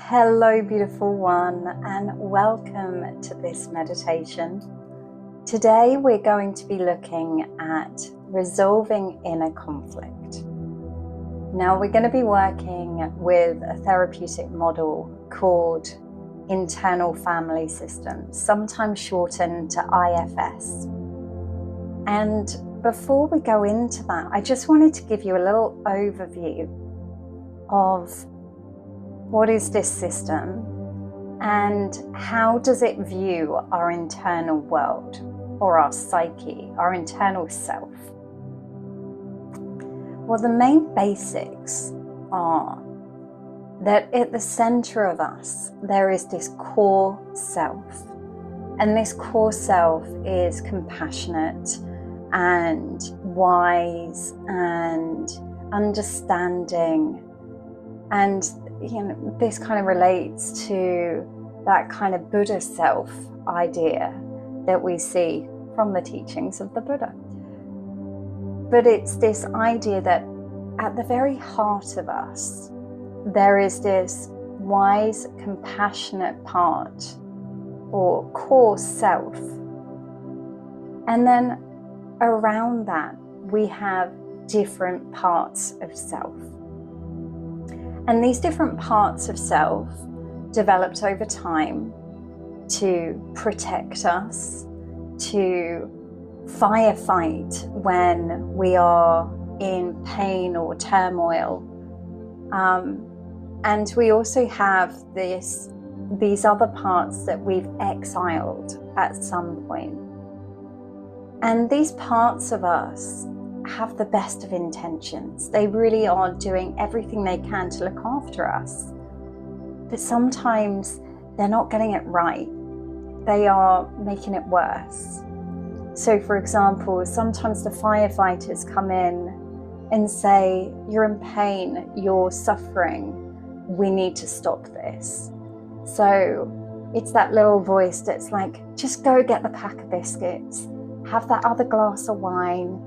Hello, beautiful one, and welcome to this meditation. Today, we're going to be looking at resolving inner conflict. Now, we're going to be working with a therapeutic model called internal family systems, sometimes shortened to IFS. And before we go into that, I just wanted to give you a little overview of what is this system and how does it view our internal world or our psyche, our internal self. Well, the main basics are that at the center of us, there is this core self. And this core self is compassionate and wise and understanding. And this kind of relates to that kind of Buddha self idea that we see from the teachings of the Buddha. But it's this idea that at the very heart of us, there is this wise, compassionate part or core self. And then around that, we have different parts of self. And these different parts of self developed over time to protect us, to firefight when we are in pain or turmoil. And we also have these other parts that we've exiled at some point. And these parts of us have the best of intentions. They really are doing everything they can to look after us. But sometimes they're not getting it right. They are making it worse. So for example, sometimes the firefighters come in and say, "You're in pain, you're suffering, we need to stop this." So it's that little voice that's like, just go get the pack of biscuits, have that other glass of wine,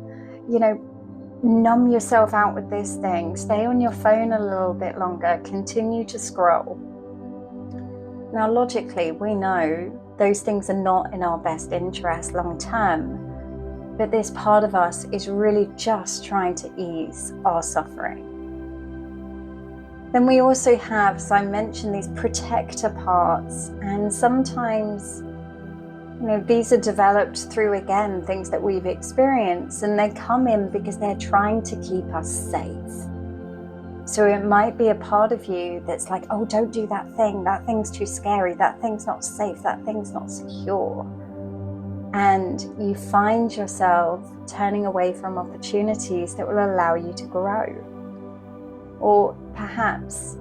numb yourself out with this thing, stay on your phone a little bit longer, continue to scroll. Now, logically, we know those things are not in our best interest long term, but this part of us is really just trying to ease our suffering. Then we also have, as I mentioned, these protector parts, and sometimes these are developed through, again, things that we've experienced, and they come in because they're trying to keep us safe. So it might be a part of you that's like, oh, don't do that thing's too scary, that thing's not safe, that thing's not secure. And you find yourself turning away from opportunities that will allow you to grow. Or perhaps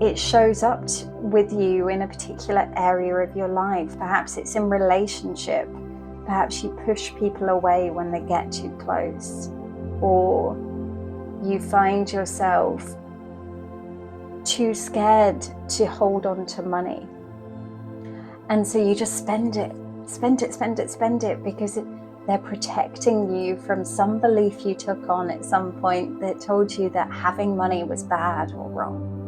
it shows up with you in a particular area of your life. Perhaps it's in relationship. Perhaps you push people away when they get too close. Or you find yourself too scared to hold on to money. And so you just spend it because they're protecting you from some belief you took on at some point that told you that having money was bad or wrong.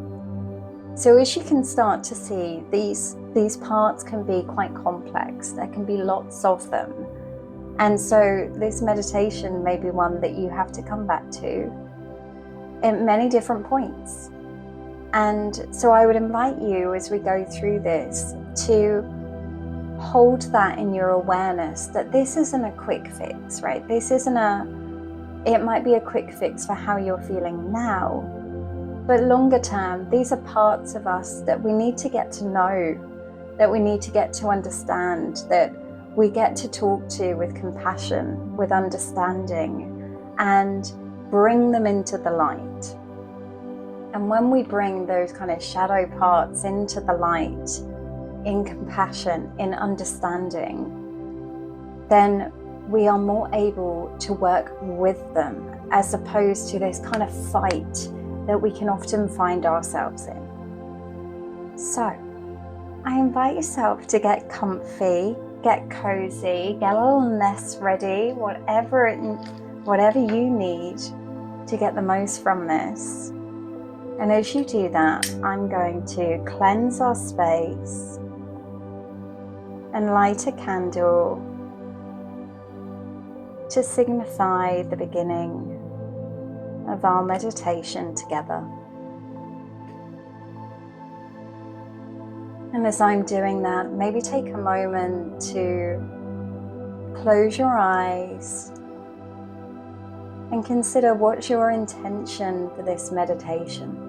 So as you can start to see, these parts can be quite complex. There can be lots of them. And so this meditation may be one that you have to come back to at many different points. And so I would invite you, as we go through this, to hold that in your awareness that this isn't a quick fix, right? It might be a quick fix for how you're feeling now. But longer term, these are parts of us that we need to get to know, that we need to get to understand, that we get to talk to with compassion, with understanding, and bring them into the light. And when we bring those kind of shadow parts into the light, in compassion, in understanding, then we are more able to work with them, as opposed to this kind of fight that we can often find ourselves in. So, I invite yourself to get comfy, get cozy, get a little nest ready, whatever you need to get the most from this. And as you do that, I'm going to cleanse our space and light a candle to signify the beginning of our meditation together. And as I'm doing that, maybe take a moment to close your eyes and consider what's your intention for this meditation.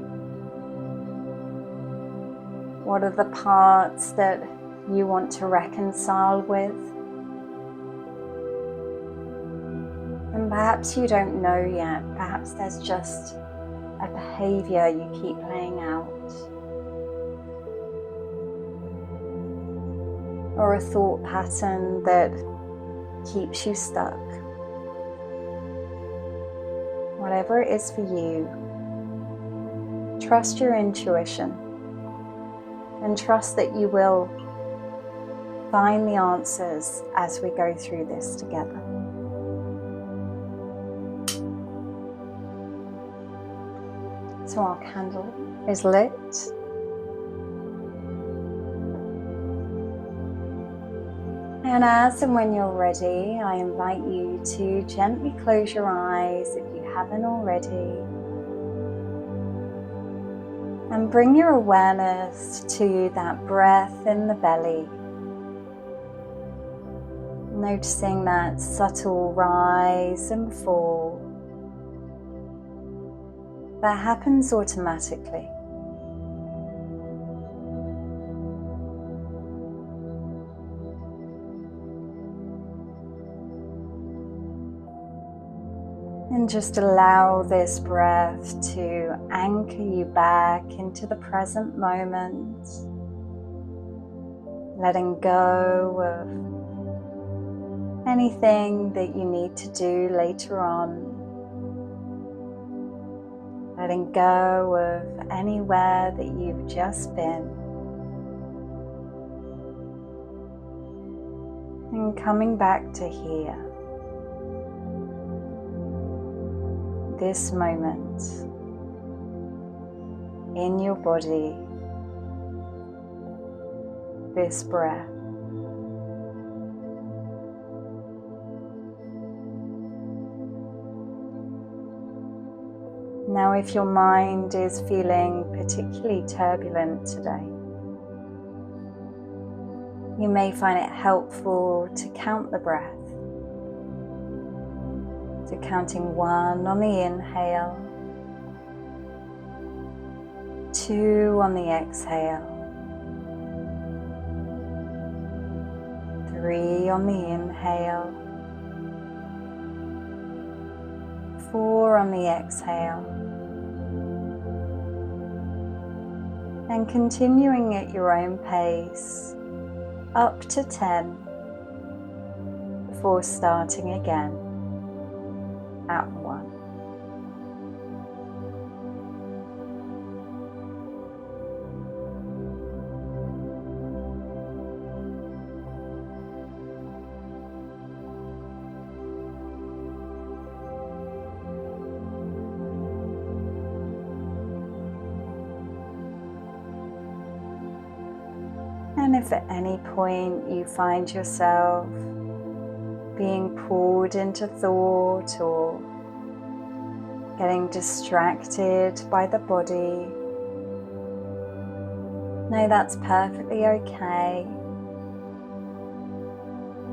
What are the parts that you want to reconcile with? And perhaps you don't know yet. Perhaps there's just a behavior you keep playing out, or a thought pattern that keeps you stuck. Whatever it is for you, trust your intuition and trust that you will find the answers as we go through this together. So our candle is lit. And as and when you're ready, I invite you to gently close your eyes if you haven't already. And bring your awareness to that breath in the belly. Noticing that subtle rise and fall that happens automatically. And just allow this breath to anchor you back into the present moment, letting go of anything that you need to do later on, letting go of anywhere that you've just been, and coming back to here. This moment in your body, this breath. Now, if your mind is feeling particularly turbulent today, you may find it helpful to count the breath. So counting 1 on the inhale, 2 on the exhale, 3 on the inhale, 4 on the exhale, and continuing at your own pace up to 10 before starting again at 1. And if at any point you find yourself being pulled into thought or getting distracted by the body, know that's perfectly okay.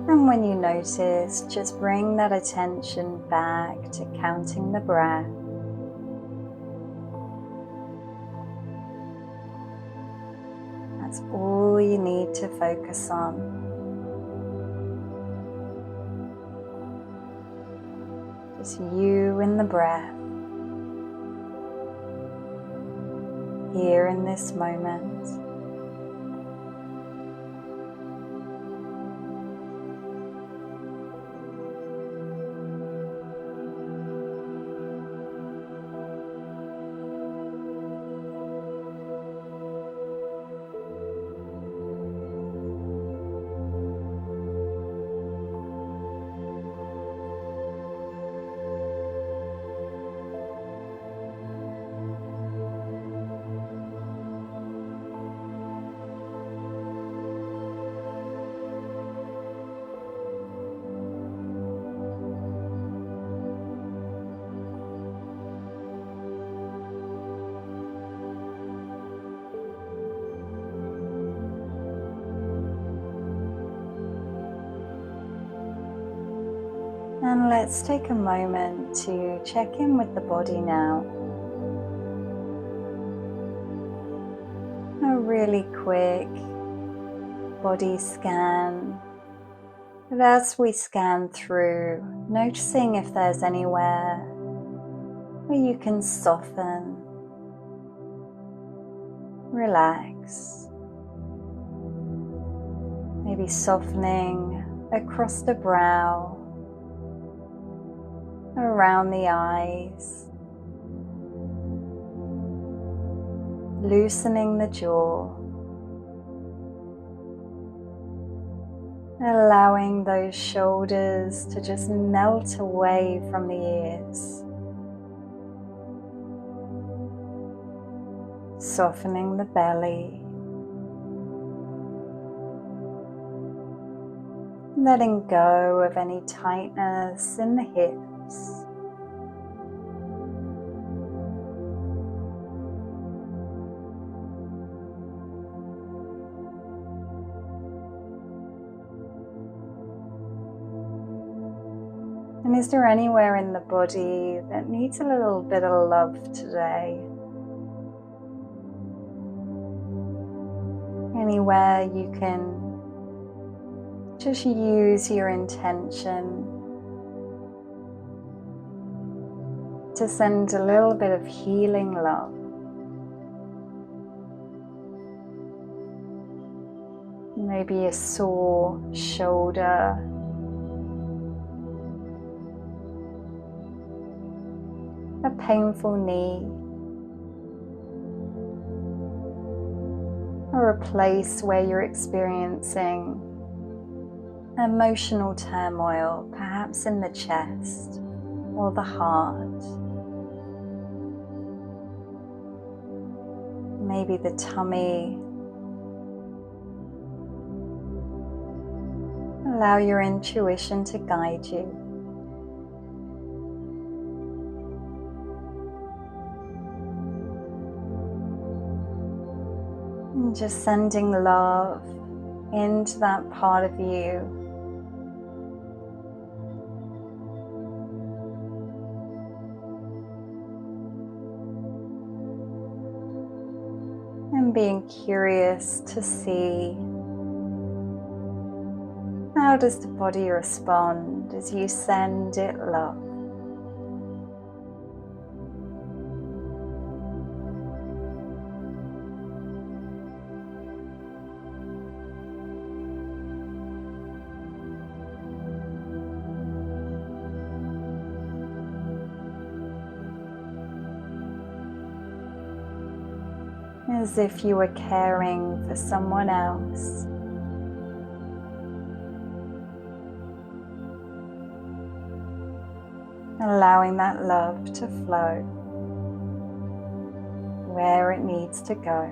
And when you notice, just bring that attention back to counting the breath. That's all you need to focus on. Just you and the breath, here in this moment. And let's take a moment to check in with the body now. A really quick body scan. But as we scan through, noticing if there's anywhere where you can soften, relax. Maybe softening across the brow, around the eyes, loosening the jaw, allowing those shoulders to just melt away from the ears, softening the belly, letting go of any tightness in the hips. And is there anywhere in the body that needs a little bit of love today? Anywhere you can just use your intention to send a little bit of healing love. Maybe a sore shoulder, a painful knee, or a place where you're experiencing emotional turmoil, perhaps in the chest or the heart. Maybe the tummy. Allow your intuition to guide you. And just sending love into that part of you. And being curious to see, how does the body respond as you send it love? As if you were caring for someone else. Allowing that love to flow where it needs to go.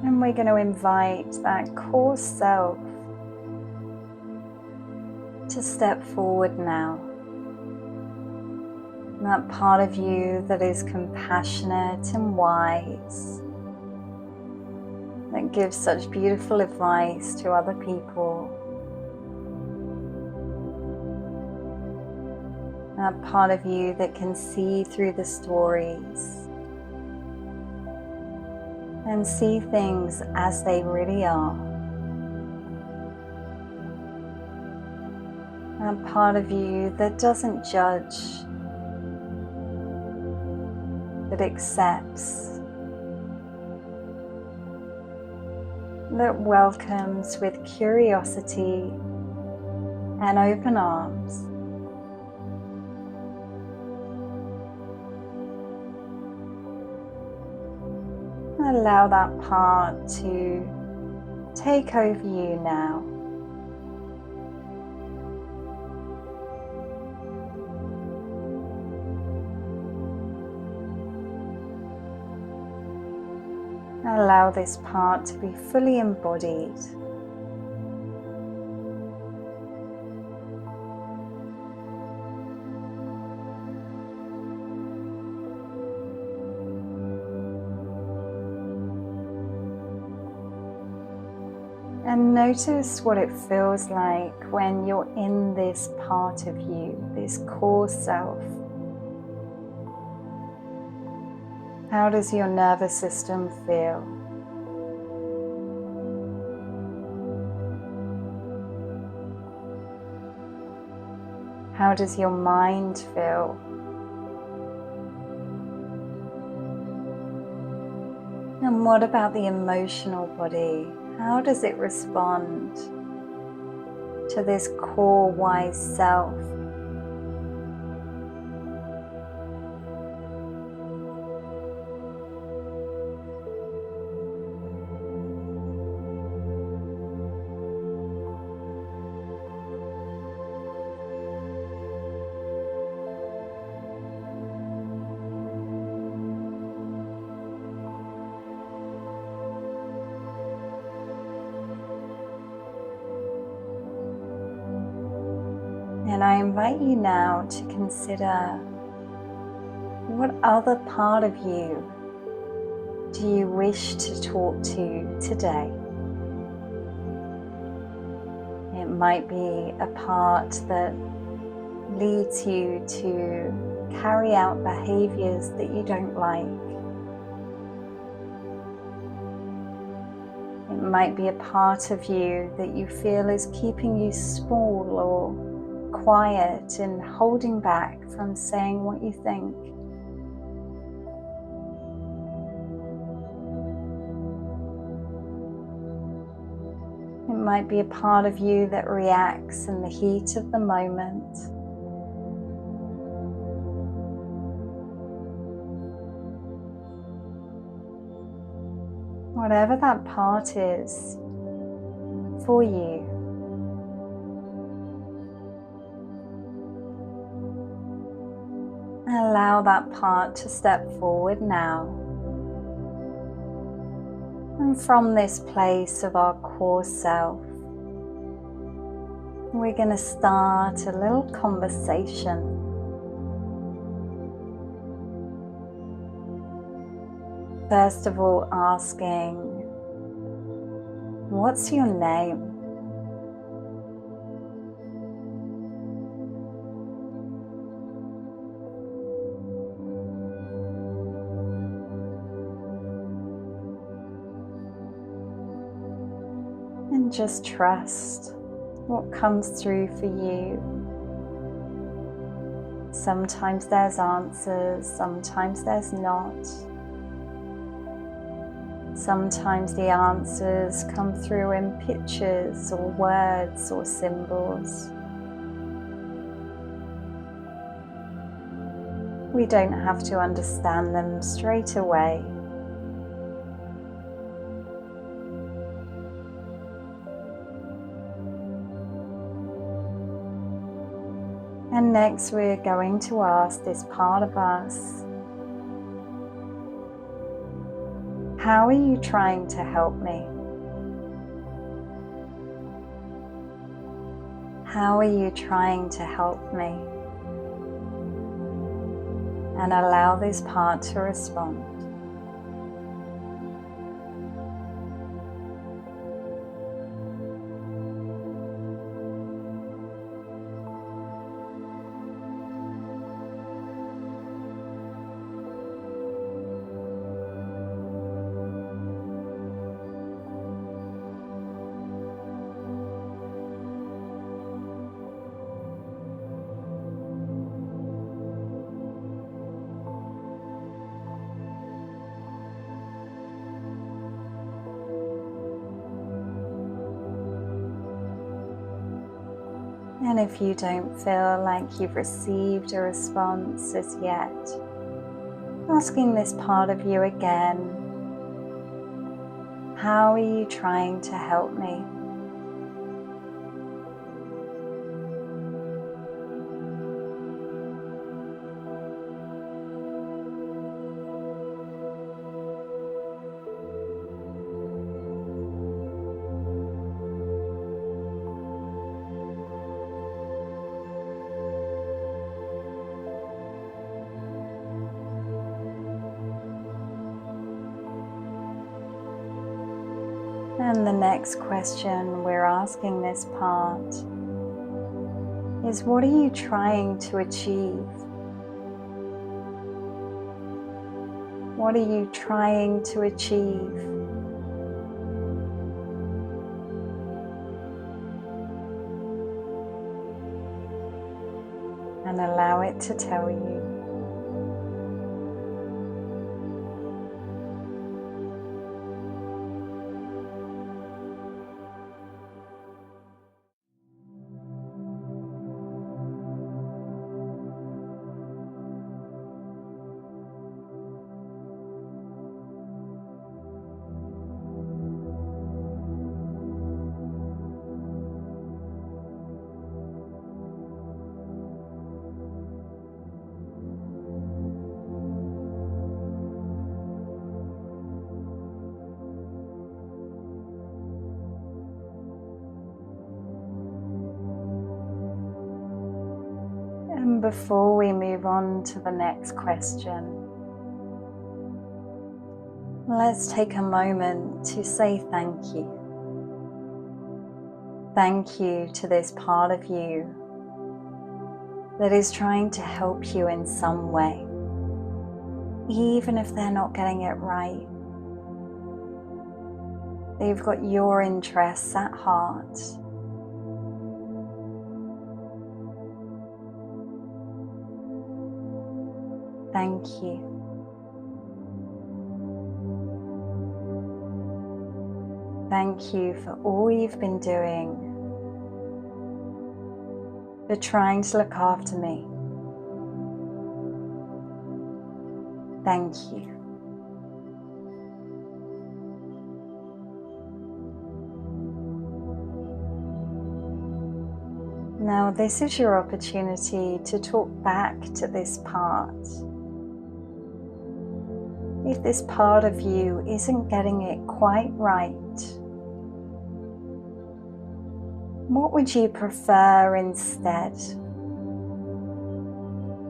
And we're going to invite that core self to step forward now. That part of you that is compassionate and wise, that gives such beautiful advice to other people. That part of you that can see through the stories and see things as they really are. That part of you that doesn't judge, that accepts, that welcomes with curiosity and open arms. Allow that part to take over you now. Allow this part to be fully embodied. And notice what it feels like when you're in this part of you, this core self. How does your nervous system feel? How does your mind feel? And what about the emotional body? How does it respond to this core wise self? And I invite you now to consider, what other part of you do you wish to talk to today? It might be a part that leads you to carry out behaviors that you don't like. It might be a part of you that you feel is keeping you small or quiet and holding back from saying what you think. It might be a part of you that reacts in the heat of the moment. Whatever that part is for you, allow that part to step forward now. And from this place of our core self, we're going to start a little conversation. First of all, asking, what's your name? And just trust what comes through for you. Sometimes there's answers, sometimes there's not. Sometimes the answers come through in pictures or words or symbols. We don't have to understand them straight away. And next we're going to ask this part of us, how are you trying to help me? How are you trying to help me? And allow this part to respond. And if you don't feel like you've received a response as yet, asking this part of you again, how are you trying to help me? And the next question we're asking this part is, what are you trying to achieve? What are you trying to achieve? And allow it to tell you. And before we move on to the next question, let's take a moment to say thank you. Thank you to this part of you that is trying to help you in some way, even if they're not getting it right. They've got your interests at heart. Thank you. Thank you for all you've been doing, for trying to look after me. Thank you. Now, this is your opportunity to talk back to this part. If this part of you isn't getting it quite right, what would you prefer instead?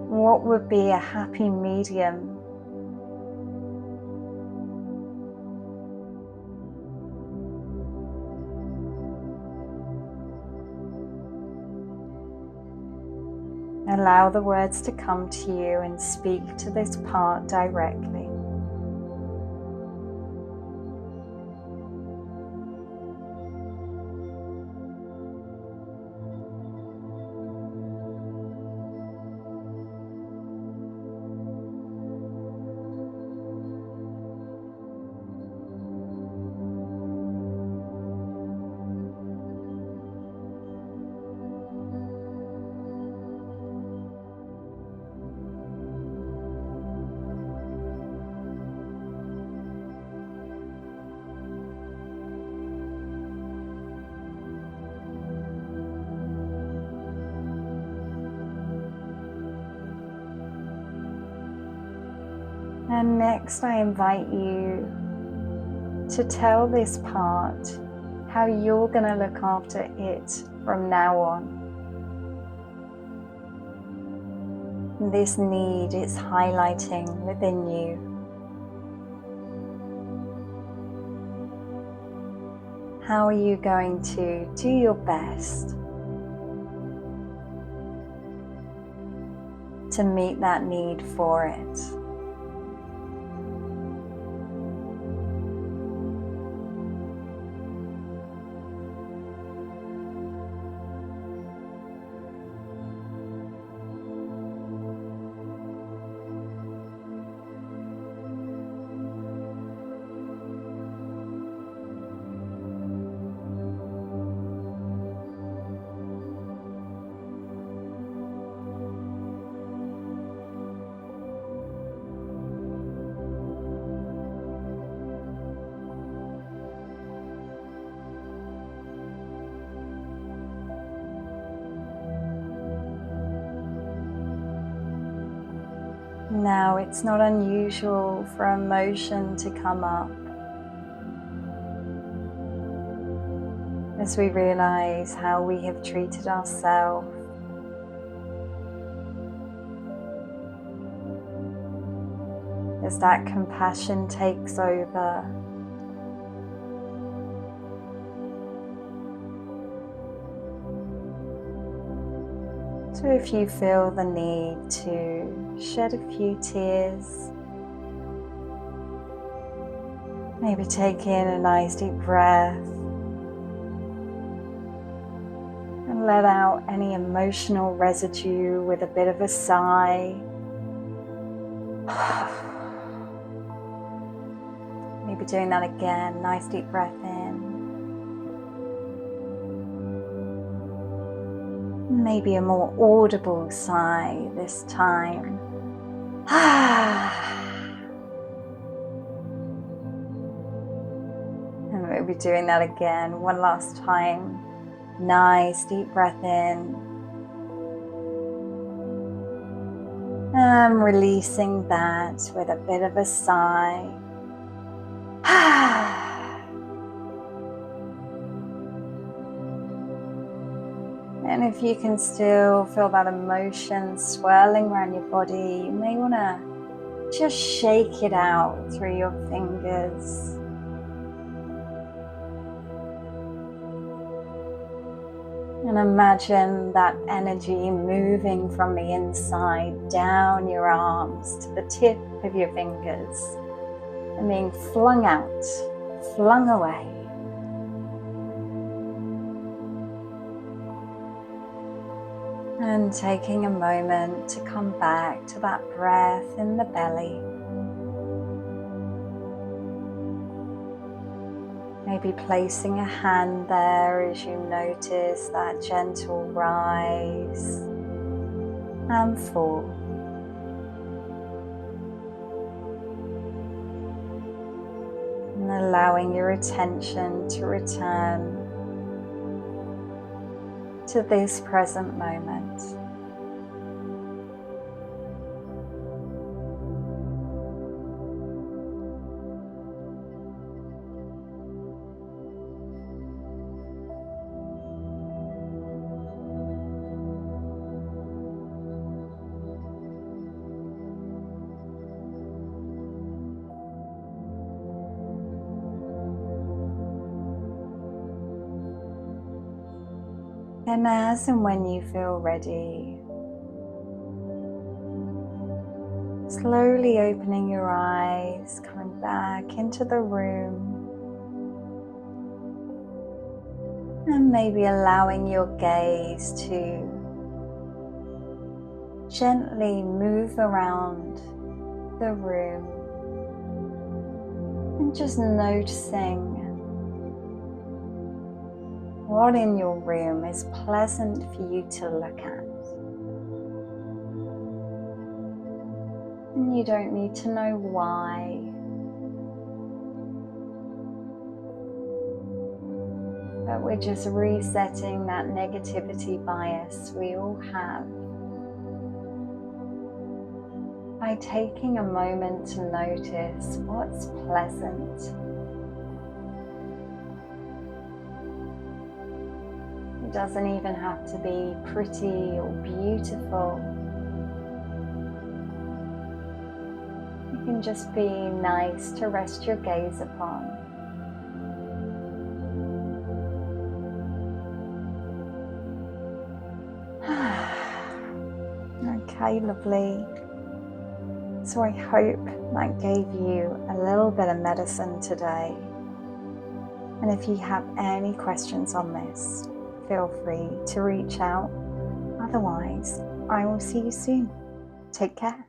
What would be a happy medium? Allow the words to come to you and speak to this part directly. And next I invite you to tell this part how you're going to look after it from now on. This need is highlighting within you. How are you going to do your best to meet that need for it? Now, it's not unusual for emotion to come up as we realize how we have treated ourselves. As that compassion takes over, So if you feel the need to shed a few tears, maybe take in a nice deep breath and let out any emotional residue with a bit of a sigh. Maybe doing that again, nice deep breath in. Maybe a more audible sigh this time. And maybe doing that again, one last time. Nice deep breath in. And releasing that with a bit of a sigh. And if you can still feel that emotion swirling around your body, you may want to just shake it out through your fingers. And imagine that energy moving from the inside down your arms to the tip of your fingers and being flung out, flung away. And taking a moment to come back to that breath in the belly. Maybe placing a hand there as you notice that gentle rise and fall. And allowing your attention to return to this present moment. And as and when you feel ready, slowly opening your eyes, coming back into the room, and maybe allowing your gaze to gently move around the room and just noticing what in your room is pleasant for you to look at. And you don't need to know why. But we're just resetting that negativity bias we all have by taking a moment to notice what's pleasant. It doesn't even have to be pretty or beautiful. It can just be nice to rest your gaze upon. Okay, lovely. So I hope that gave you a little bit of medicine today. And if you have any questions on this, feel free to reach out. Otherwise, I will see you soon. Take care.